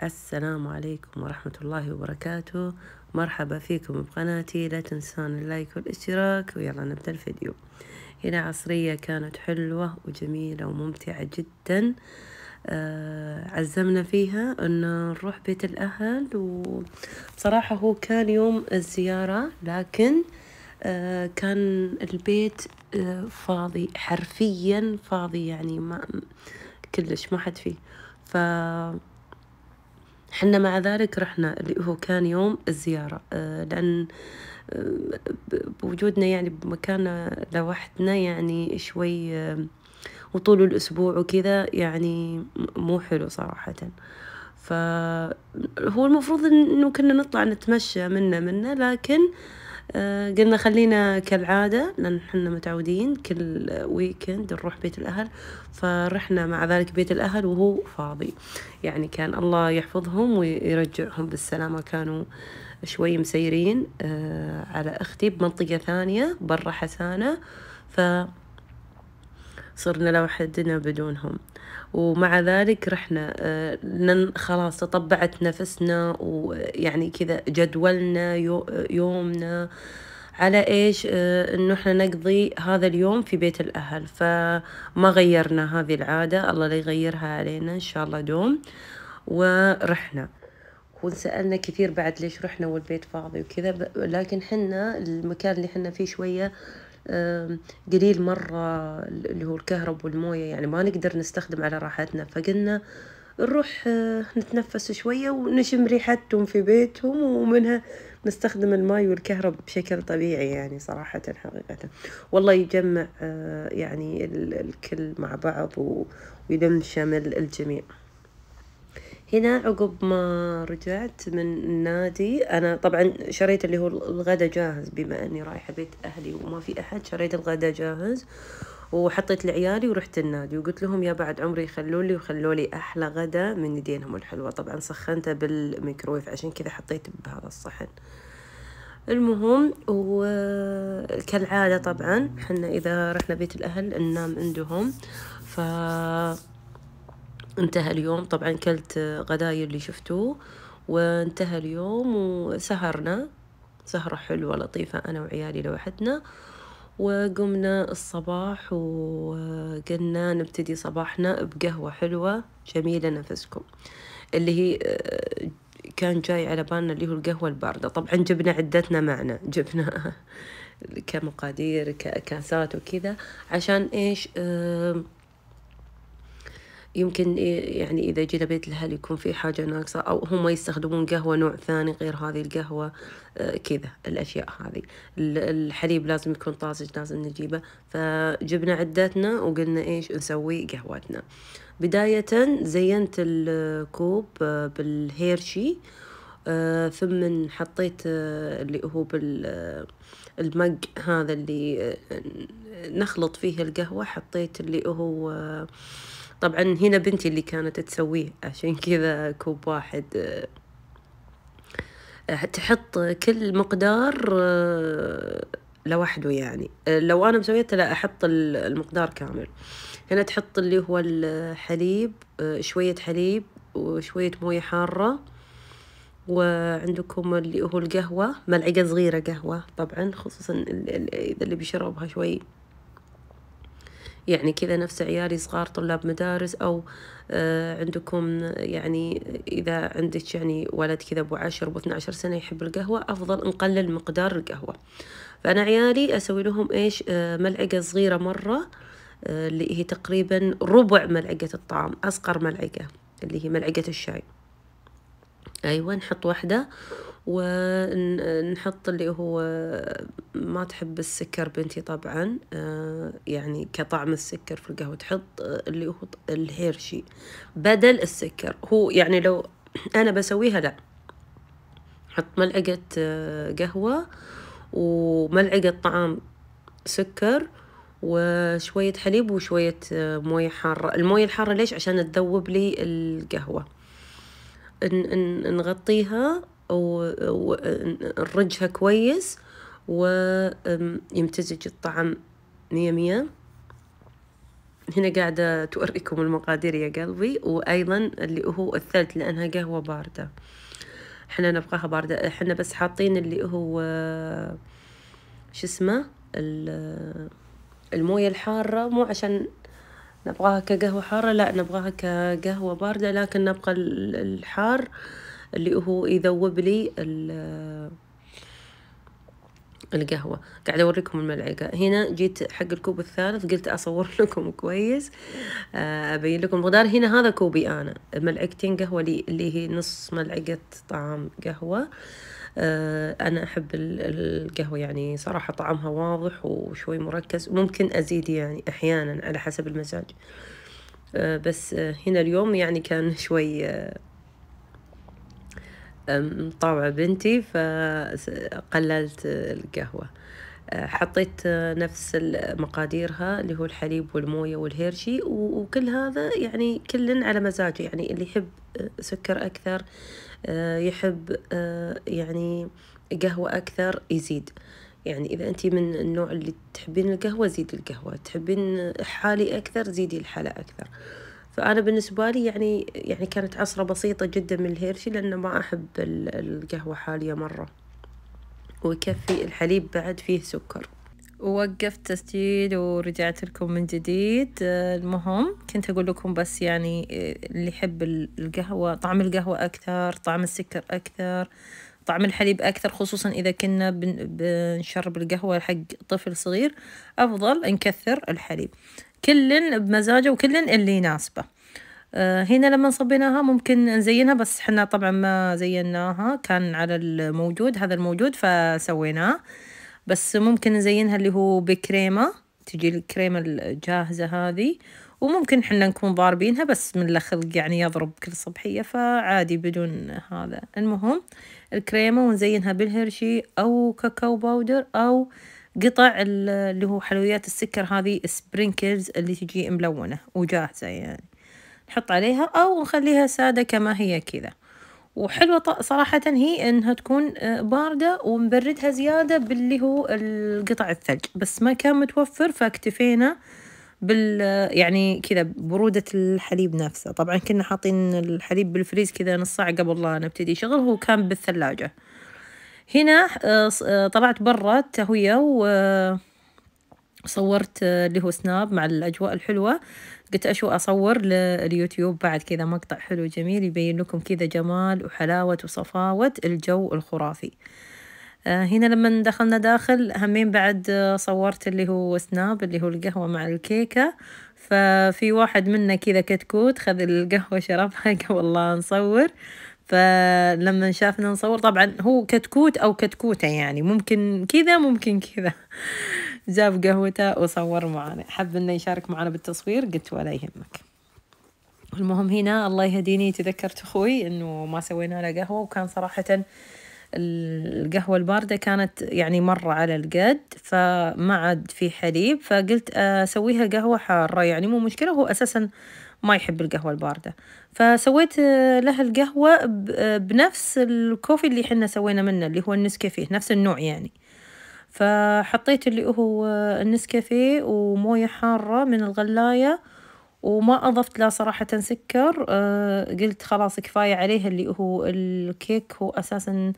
السلام عليكم ورحمة الله وبركاته. مرحبا فيكم بقناتي، لا تنسون اللايك والاشتراك ويلا نبدأ الفيديو. هنا عصرية كانت حلوة وجميلة وممتعة جدا. عزمنا فيها أن نروح بيت الأهل، وبصراحة هو كان يوم الزيارة، لكن كان البيت فاضي، حرفيا فاضي، يعني ما كلش ما حد فيه. حنا مع ذلك رحنا اللي هو كان يوم الزيارة، لأن بوجودنا يعني بمكان لوحدنا يعني شوي، وطول الأسبوع وكذا يعني مو حلو صراحة. فهو المفروض إنه كنا نطلع نتمشى منا، لكن قلنا خلينا كالعادة، لأن حنا متعودين كل ويكند نروح بيت الأهل. فرحنا مع ذلك بيت الأهل وهو فاضي، يعني كان الله يحفظهم ويرجعهم بالسلامة. كانوا شوي مسيرين على أختي بمنطقة ثانية برا حسانة، فصرنا لوحدنا بدونهم. ومع ذلك رحنا خلاص تطبعت نفسنا، ويعني كذا جدولنا يومنا على إيش، إنه إحنا نقضي هذا اليوم في بيت الأهل. فما غيرنا هذه العادة، الله لا يغيرها علينا إن شاء الله دوم. ورحنا وسألنا كثير بعد ليش رحنا والبيت فاضي وكذا، لكن حنا المكان اللي حنا فيه شوية قليل مرة اللي هو الكهرب والموية، يعني ما نقدر نستخدم على راحتنا. فقلنا نروح نتنفس شوية ونشم ريحتهم في بيتهم، ومنها نستخدم الماء والكهرب بشكل طبيعي. يعني صراحة حقيقة والله يجمع يعني الكل مع بعض ويلم شمل الجميع. هنا عقب ما رجعت من النادي، أنا طبعا شريت اللي هو الغدا جاهز، بما أني رايحة بيت أهلي وما في أحد، شريت الغدا جاهز وحطيت لعيالي ورحت النادي، وقلت لهم يا بعد عمري خلوا لي أحلى غدا من يدينهم الحلوة. طبعا سخنته بالميكرويف، عشان كذا حطيت بهذا الصحن. المهم، وكالعادة طبعا حنا إذا رحنا بيت الأهل ننام عندهم. انتهى اليوم، طبعا كلت غداي اللي شفتوه، وانتهى اليوم وسهرنا سهرة حلوة لطيفة أنا وعيالي لوحدنا. وقمنا الصباح وقلنا نبتدي صباحنا بقهوة حلوة جميلة نفسكم، اللي هي كان جاي على بالنا اللي هو القهوة الباردة. طبعا جبنا عدتنا معنا، جبنا كمقادير كاسات وكذا، عشان إيش يمكن يعني إذا جينا بيت الأهل يكون في حاجة ناقصة، أو هم يستخدمون قهوة نوع ثاني غير هذه القهوة، كذا الأشياء هذه. الحليب لازم يكون طازج، لازم نجيبه. فجبنا عدتنا وقلنا إيش نسوي قهوتنا. بداية زينت الكوب بالهيرشي، ثم حطيت اللي هو بالمج هذا اللي نخلط فيه القهوة، حطيت اللي هو طبعا هنا بنتي اللي كانت تسويه، عشان كذا كوب واحد. تحط كل مقدار لوحده، يعني لو أنا مسويته لا أحط المقدار كامل. هنا تحط اللي هو الحليب، شوية حليب وشوية موية حارة، وعندكم اللي هو القهوة ملعقة صغيرة قهوة، طبعا خصوصا إذا اللي بيشربها شوي يعني كذا نفس عيالي صغار طلاب مدارس، أو عندكم يعني إذا عندك يعني ولد كذا أبو 10 و12 سنة يحب القهوة، أفضل نقلل مقدار القهوة. فأنا عيالي أسوي لهم إيش ملعقة صغيرة مرة، اللي هي تقريبا ربع ملعقة الطعام، أصغر ملعقة اللي هي ملعقة الشاي. أيوة نحط واحدة، ونحط اللي هو ما تحب السكر بنتي طبعا، يعني كطعم السكر في القهوة تحط اللي هو الهيرشي بدل السكر. هو يعني لو أنا بسويها لا، حط ملعقة قهوة وملعقة طعام سكر وشوية حليب وشوية موية حارة. الموية الحارة ليش؟ عشان تذوب لي القهوة. نغطيها ونرجها كويس، ويمتزج الطعم 100. هنا قاعدة توريكم المقادير يا قلبي، وأيضا اللي هو الثلج لأنها قهوة باردة، احنا نبغاها باردة، احنا بس حاطين اللي هو شو اسمه الموية الحارة، مو عشان نبغاها كقهوة حارة، لا نبغاها كقهوة باردة، لكن نبغى الحار اللي هو يذوب لي القهوة. قاعدة أوريكم الملعقة. هنا جيت حق الكوب الثالث قلت أصور لكم كويس، أبين لكم المقدار. هنا هذا كوبي أنا، ملعقتين قهوة اللي هي نص ملعقة طعام قهوة. أنا أحب القهوة يعني صراحة طعمها واضح وشوي مركز، ممكن أزيد يعني أحيانا على حسب المزاج. بس هنا اليوم يعني كان شوي طاوعة بنتي فقللت القهوة. حطيت نفس مقاديرها اللي هو الحليب والموية والهيرشي وكل هذا يعني كل على مزاجه، يعني اللي يحب سكر أكثر، يحب يعني قهوة أكثر يزيد. يعني إذا أنتي من النوع اللي تحبين القهوة زيدي القهوة، تحبين حالي أكثر زيدي الحلا أكثر. فأنا بالنسبة لي يعني كانت عصرة بسيطة جدا من الهيرشي، لأن ما أحب القهوة حالية مرة، ويكفي الحليب بعد فيه سكر. ووقفت تسجيل ورجعت لكم من جديد. المهم كنت أقول لكم بس يعني اللي يحب القهوة، طعم القهوة أكثر، طعم السكر أكثر، طعم الحليب أكثر، خصوصا إذا كنا بنشرب القهوة حق طفل صغير، أفضل نكثر الحليب، كل بمزاجه وكل اللي يناسبه. هنا لما صبيناها ممكن نزينها، بس حنا طبعا ما زيناها، كان على الموجود هذا الموجود فسويناه، بس ممكن نزينها اللي هو بكريمة، تجي الكريمة الجاهزة هذه، وممكن حنا نكون ضاربينها بس من الخلق يعني يضرب كل صبحية، فعادي بدون هذا. المهم الكريمة ونزينها بالهرشي أو كاكاو باودر أو قطع اللي هو حلويات السكر هذه سبرينكلز اللي تجي ملونة وجاهزة، يعني نحط عليها أو نخليها سادة كما هي كذا. وحلوة صراحة هي إنها تكون باردة، ومبردها زيادة باللي هو القطع الثلج، بس ما كان متوفر فاكتفينا يعني كذا برودة الحليب نفسه. طبعا كنا حاطين الحليب بالفريز كذا نص ساعة قبل لا نبتدي شغل، هو كان بالثلاجة. هنا طلعت برا التهوية وصورت اللي هو سناب مع الأجواء الحلوة، قلت أصور لليوتيوب بعد كذا مقطع حلو جميل يبين لكم كذا جمال وحلاوة وصفاوة الجو الخرافي. هنا لما دخلنا داخل همين بعد صورت اللي هو سناب اللي هو القهوة مع الكيكة، ففي واحد منا كذا كتكوت خذ القهوة شربها قبل لا نصور، فلما شافنا نصور طبعا هو كتكوت أو كتكوتة يعني ممكن كذا ممكن كذا جاب قهوته وصور معنا، حب إنه يشارك معنا بالتصوير، قلت ولا يهمك. المهم هنا الله يهديني تذكرت أخوي إنه ما سوينا له قهوة، وكان صراحة القهوة الباردة كانت يعني مرة على القد، فما عاد في حليب، فقلت أسويها قهوة حارة يعني مو مشكلة، هو أساسا ما يحب القهوة الباردة، فسويت له القهوة بنفس الكوفي اللي حنا سوينا منه اللي هو النسكافيه، نفس النوع يعني. فحطيت اللي هو النسكافيه وموية حارة من الغلاية، وما أضفت له صراحة سكر. قلت خلاص كفاية عليه اللي هو الكيك، هو أساسا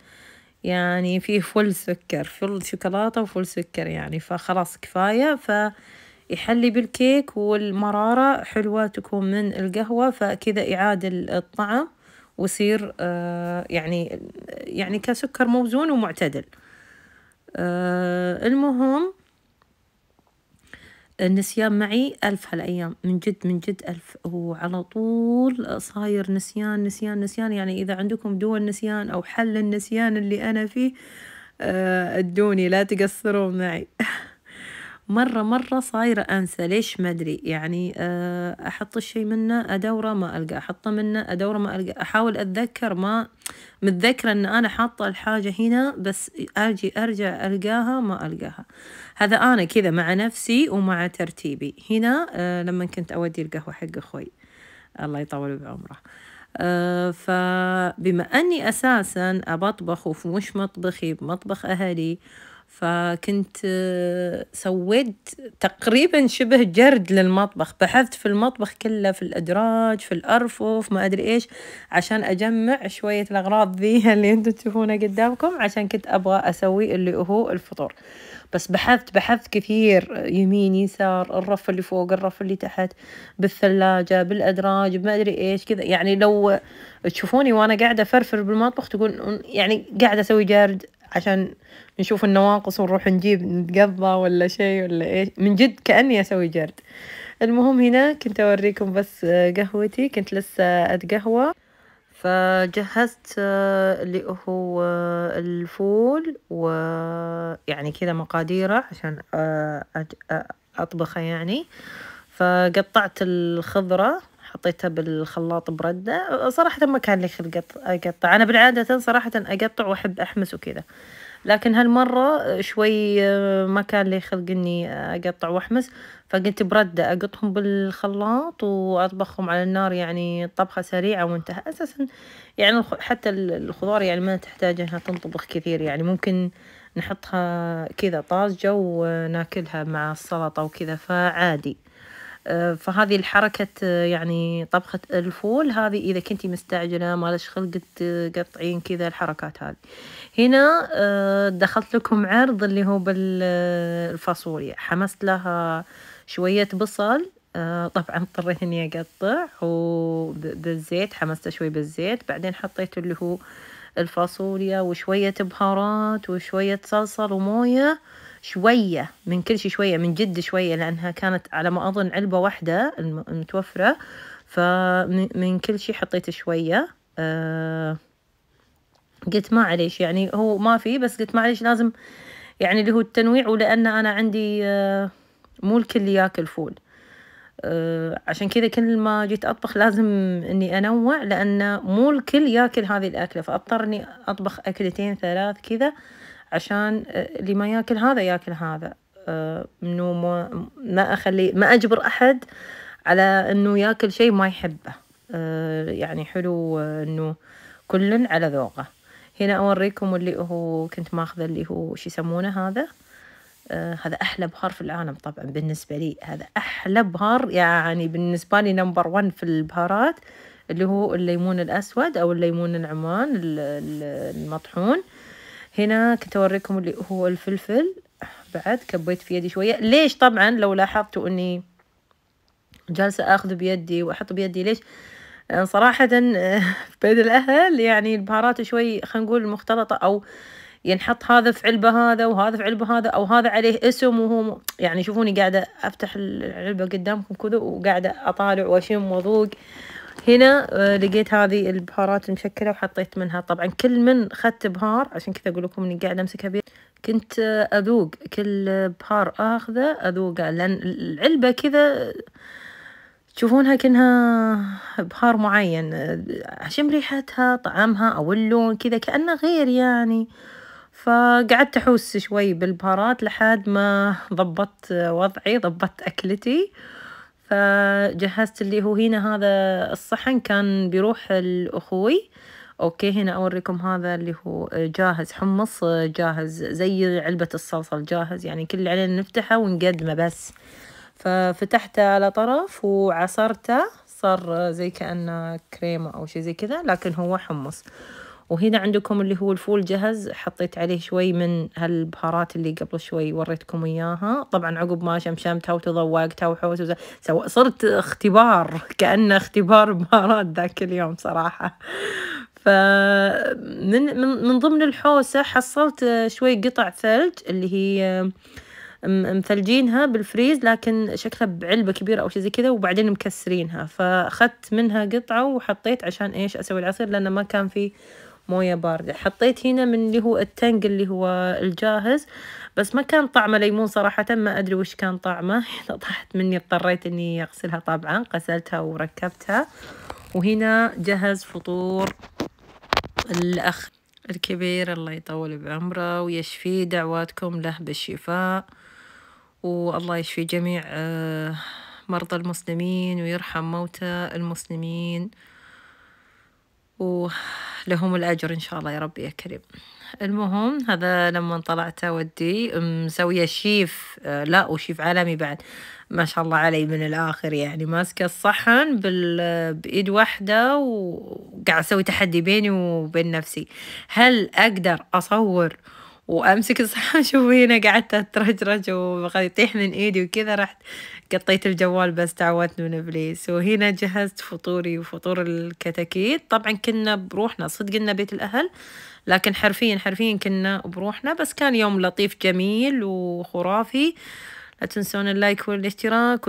يعني فيه فل سكر، فل شوكولاتة وفل سكر يعني، فخلاص كفاية. فيحلي بالكيك والمرارة حلوة تكون من القهوة، فكذا يعادل الطعم ويصير يعني كسكر موزون ومعتدل. المهم النسيان معي ألف هالأيام، من جد من جد ألف، وعلى طول صاير نسيان نسيان نسيان. يعني إذا عندكم دول نسيان أو حل النسيان اللي أنا فيه ادوني لا تقصروا معي. مرة صايرة أنسى ليش ما أدري، يعني أحط الشي منه أدوره ما ألقى، أحطه منه أدوره ما ألقى، أحاول أتذكر ما متذكرة أن أنا حاطة الحاجة هنا، بس أرجع ألقاها ما ألقاها. هذا أنا كذا مع نفسي ومع ترتيبي. هنا لما كنت أودي القهوة حق أخوي الله يطول بعمره، فبما أني أساسا أبطبخ ومش مطبخي بمطبخ أهلي، فكنت سويت تقريبا شبه جرد للمطبخ، بحثت في المطبخ كله، في الأدراج، في الأرفف، ما أدري إيش، عشان أجمع شوية الأغراض ذي اللي أنتم تشوفونها قدامكم، عشان كنت أبغى أسوي اللي هو الفطور. بس بحثت كثير، يمين يسار، الرف اللي فوق، الرف اللي تحت، بالثلاجة، بالأدراج، بما أدري إيش كذا. يعني لو تشوفوني وأنا قاعدة أفرفر بالمطبخ تقول يعني قاعدة أسوي جارد عشان نشوف النواقص ونروح نجيب نتقضى ولا شيء ولا إيش. من جد كأني أسوي جارد. المهم هنا كنت أوريكم بس قهوتي، كنت لسه أتقهوى. فجهزت اللي هو الفول، ويعني كذا مقاديره عشان أطبخه يعني. فقطعت الخضرة، حطيتها بالخلاط بردة. صراحة ما كان لي خلق أقطع، أنا بالعادة صراحة أقطع وأحب أحمس وكذا، لكن هالمرة شوي ما كان لي خلق إني أقطع وأحمس، فقلت بردة أقطهم بالخلاط وأطبخهم على النار، يعني طبخة سريعة وانتهى. أساسا يعني حتى الخضار يعني ما تحتاج إنها تنطبخ كثير، يعني ممكن نحطها كذا طازجة وناكلها مع السلطة وكذا، فعادي. فهذه الحركة يعني طبخة الفول هذه، إذا كنتي مستعجلة مالش خلق تقطعين كذا الحركات هذه. هنا دخلت لكم عرض اللي هو بالفاصوليا، حمست لها شوية بصل. طبعا اضطريت اني اقطع بالزيت، حمسته شوي بالزيت، بعدين حطيت اللي هو الفاصوليا وشوية بهارات وشوية صلصة وموية، شوية من كل شيء، شوية من جد شوية، لأنها كانت على ما أظن علبة واحدة المتوفرة، فمن كل شيء حطيت شوية. قلت ما عليش، يعني هو ما في، بس قلت ما عليش لازم يعني اللي هو التنويع، ولأن أنا عندي مو الكل ياكل فول. عشان كذا كل ما جيت أطبخ لازم إني أنوع، لأن مو الكل ياكل هذه الأكلة، فأضطر إني أطبخ أكلتين ثلاث كذا عشان اللي ما ياكل هذا ياكل هذا. إنه ما أخلي، ما أجبر أحد على إنه ياكل شيء ما يحبه. يعني حلو إنه كل على ذوقه. هنا أوريكم اللي هو كنت ماخذة اللي هو شو يسمونه هذا. هذا أحلى بهار في العالم طبعا بالنسبة لي، هذا أحلى بهار يعني بالنسبة لي نمبر 1 في البهارات، اللي هو الليمون الأسود أو الليمون العمان المطحون. هنا كنت أوريكم اللي هو الفلفل، بعد كبيت في يدي شوية. ليش؟ طبعا لو لاحظتوا أني جالسة أخذ بيدي وأحط بيدي، ليش؟ صراحة في بيت الأهل يعني البهارات شوي خلينا نقول مختلطة، أو ينحط هذا في علبة هذا وهذا في علبة هذا، أو هذا عليه اسم وهو يعني شوفوني قاعدة أفتح العلبة قدامكم كذا وقاعدة أطالع وأشم وذوق. هنا لقيت هذه البهارات المشكلة وحطيت منها، طبعا كل من خدت بهار، عشان كذا أقول لكم إني قاعدة أمسكها بيد، كنت أذوق كل بهار أخذه أذوقه، لأن العلبة كذا تشوفونها كأنها بهار معين، أشم ريحتها، طعمها أو اللون كذا كأنه غير يعني. فقعدت أحوس شوي بالبهارات لحد ما ضبطت وضعي، ضبطت أكلتي. فجهزت اللي هو هنا هذا الصحن كان بيروح الأخوي. أوكي هنا أوريكم هذا اللي هو جاهز، حمص جاهز زي علبة الصلصة الجاهز، يعني كل اللي علينا نفتحه ونقدمه بس. ففتحته على طرف وعصرته، صار زي كأنه كريمة أو شيء زي كذا، لكن هو حمص. وهنا عندكم اللي هو الفول جهز، حطيت عليه شوي من هالبهارات اللي قبل شوي وريتكم إياها. طبعا عقب ما شمشمتها وتذوقتها وحوس صرت اختبار، كأنه اختبار بهارات ذاك اليوم صراحة. من ضمن الحوسة حصلت شوي قطع ثلج اللي هي مثلجينها بالفريز، لكن شكلها بعلبة كبيرة أو شيء زي كذا، وبعدين مكسرينها، فأخذت منها قطعة وحطيت عشان إيش أسوي العصير، لأنه ما كان في موية باردة. حطيت هنا من اللي هو التنق اللي هو الجاهز، بس ما كان طعمه ليمون صراحة، ما أدري وش كان طعمه. طاحت مني، اضطريت إني أغسلها، طبعا غسلتها وركبتها. وهنا جهز فطور الأخ الكبير، الله يطول بعمره ويشفيه، دعواتكم له بالشفاء، والله يشفي جميع مرضى المسلمين ويرحم موتى المسلمين. لهم الأجر إن شاء الله يا رب يا كريم. المهم هذا لما طلعت أودي مسوية شيف، لا وشيف عالمي بعد، ما شاء الله علي من الآخر، يعني ماسكة الصحن بإيد واحدة وقاعد أسوي تحدي بيني وبين نفسي، هل أقدر أصور وأمسك الصحن؟ شوفي هنا قعدت أترجرج ويطيح من إيدي وكذا، رحت قطيت الجوال بس، تعوذت من إبليس. وهنا جهزت فطوري وفطور الكتاكيت، طبعا كنا بروحنا، صدق إننا بيت الأهل لكن حرفيا كنا بروحنا، بس كان يوم لطيف جميل وخرافي. لا تنسون اللايك والاشتراك